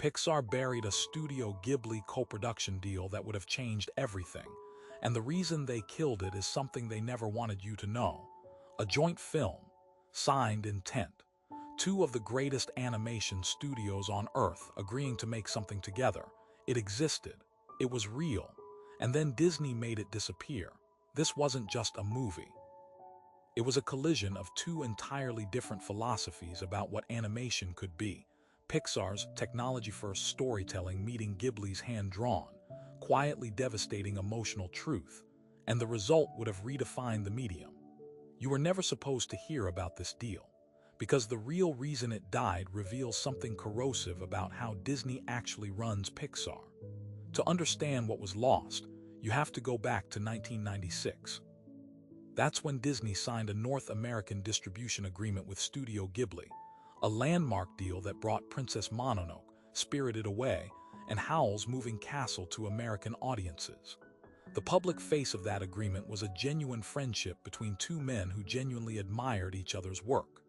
Pixar buried a Studio Ghibli co-production deal that would have changed everything, and the reason they killed it is something they never wanted you to know. A joint film, signed intent. Two of the greatest animation studios on Earth agreeing to make something together. It existed. It was real. And then Disney made it disappear. This wasn't just a movie. It was a collision of two entirely different philosophies about what animation could be. Pixar's technology-first storytelling meeting Ghibli's hand-drawn, quietly devastating emotional truth, and the result would have redefined the medium. You were never supposed to hear about this deal, because the real reason it died reveals something corrosive about how Disney actually runs Pixar. To understand what was lost, you have to go back to 1996. That's when Disney signed a North American distribution agreement with Studio Ghibli, a landmark deal that brought Princess Mononoke, Spirited Away, and Howl's Moving Castle to American audiences. The public face of that agreement was a genuine friendship between two men who genuinely admired each other's work.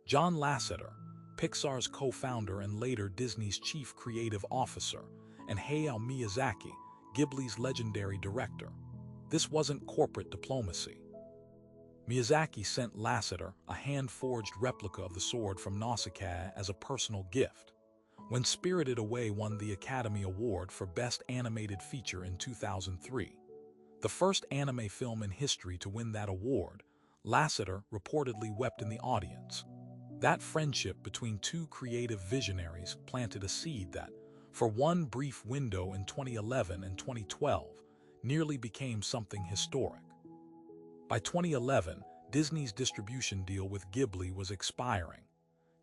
John Lasseter, Pixar's co-founder and later Disney's chief creative officer, and Hayao Miyazaki, Ghibli's legendary director. This wasn't corporate diplomacy. Miyazaki sent Lasseter a hand-forged replica of the sword from Nausicaa as a personal gift. When Spirited Away won the Academy Award for Best Animated Feature in 2003, the first anime film in history to win that award, Lasseter reportedly wept in the audience. That friendship between two creative visionaries planted a seed that, for one brief window in 2011 and 2012, nearly became something historic. By 2011, Disney's distribution deal with Ghibli was expiring.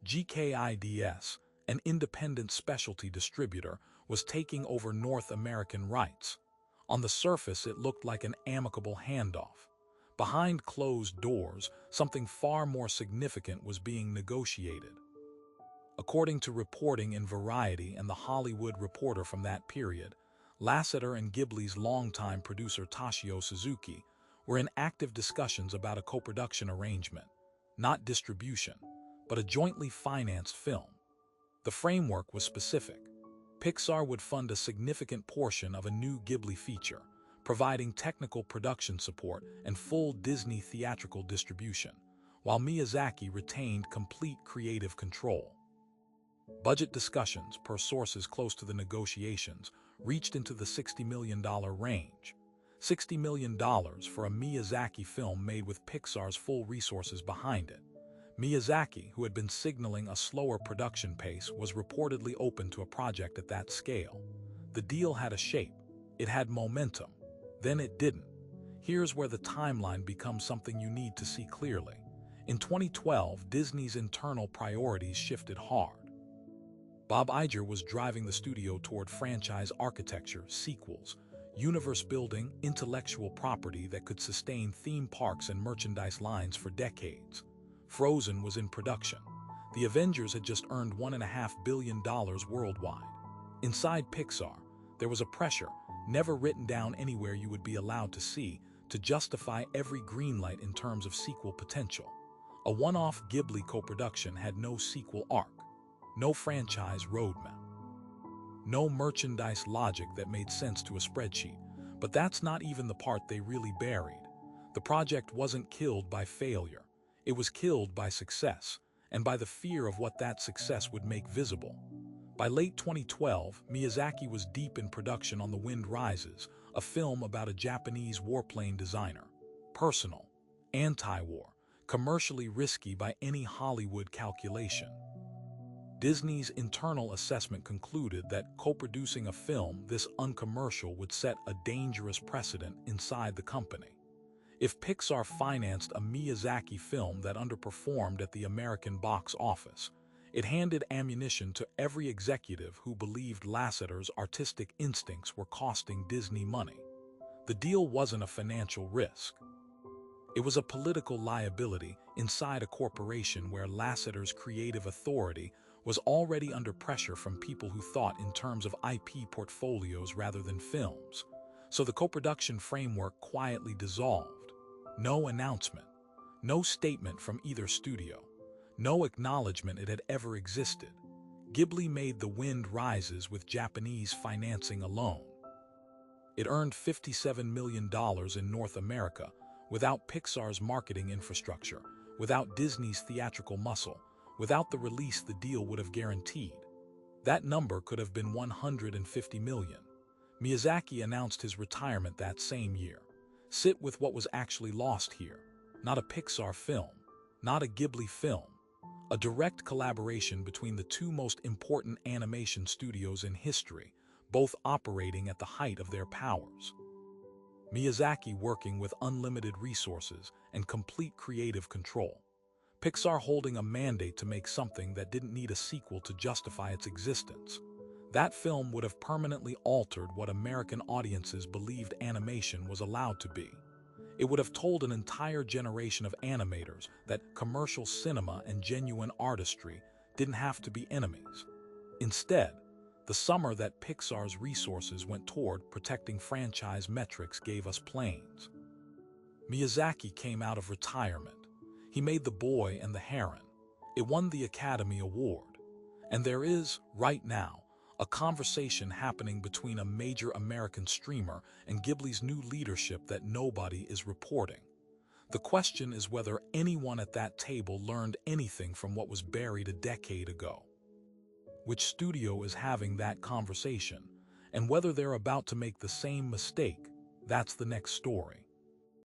GKIDS, an independent specialty distributor, was taking over North American rights. On the surface, it looked like an amicable handoff. Behind closed doors, something far more significant was being negotiated. According to reporting in Variety and The Hollywood Reporter from that period, Lasseter and Ghibli's longtime producer Toshio Suzuki were in active discussions about a co-production arrangement, not distribution, but a jointly financed film. The framework was specific. Pixar would fund a significant portion of a new Ghibli feature, providing technical production support and full Disney theatrical distribution, while Miyazaki retained complete creative control. Budget discussions, per sources close to the negotiations, reached into the $60 million range. $60 million for a Miyazaki film made with Pixar's full resources behind it. Miyazaki, who had been signaling a slower production pace, was reportedly open to a project at that scale. The deal had a shape. It had momentum. Then it didn't. Here's where the timeline becomes something you need to see clearly. In 2012, Disney's internal priorities shifted hard. Bob Iger was driving the studio toward franchise architecture, sequels, universe building, intellectual property that could sustain theme parks and merchandise lines for decades. Frozen was in production. The Avengers had just earned $1.5 billion worldwide. Inside Pixar, there was a pressure, never written down anywhere you would be allowed to see, to justify every greenlight in terms of sequel potential. A one-off Ghibli co-production had no sequel arc, no franchise roadmap, no merchandise logic that made sense to a spreadsheet. But that's not even the part they really buried. The project wasn't killed by failure. It was killed by success, and by the fear of what that success would make visible. By late 2012, Miyazaki was deep in production on The Wind Rises, a film about a Japanese warplane designer. Personal, anti-war, commercially risky by any Hollywood calculation. Disney's internal assessment concluded that co-producing a film this uncommercial would set a dangerous precedent inside the company. If Pixar financed a Miyazaki film that underperformed at the American box office, it handed ammunition to every executive who believed Lasseter's artistic instincts were costing Disney money. The deal wasn't a financial risk. It was a political liability inside a corporation where Lasseter's creative authority was already under pressure from people who thought in terms of IP portfolios rather than films. So the co-production framework quietly dissolved. No announcement, no statement from either studio, no acknowledgement it had ever existed. Ghibli made The Wind Rises with Japanese financing alone. It earned $57 million in North America without Pixar's marketing infrastructure, without Disney's theatrical muscle, without the release the deal would have guaranteed. That number could have been $150 million. Miyazaki announced his retirement that same year. Sit with what was actually lost here. Not a Pixar film, not a Ghibli film, a direct collaboration between the two most important animation studios in history, both operating at the height of their powers. Miyazaki working with unlimited resources and complete creative control. Pixar holding a mandate to make something that didn't need a sequel to justify its existence. That film would have permanently altered what American audiences believed animation was allowed to be. It would have told an entire generation of animators that commercial cinema and genuine artistry didn't have to be enemies. Instead, the summer that Pixar's resources went toward protecting franchise metrics gave us planes. Miyazaki came out of retirement. He made The Boy and the Heron. It won the Academy Award. And there is, right now, a conversation happening between a major American streamer and Ghibli's new leadership that nobody is reporting. The question is whether anyone at that table learned anything from what was buried a decade ago. Which studio is having that conversation, and whether they're about to make the same mistake, that's the next story.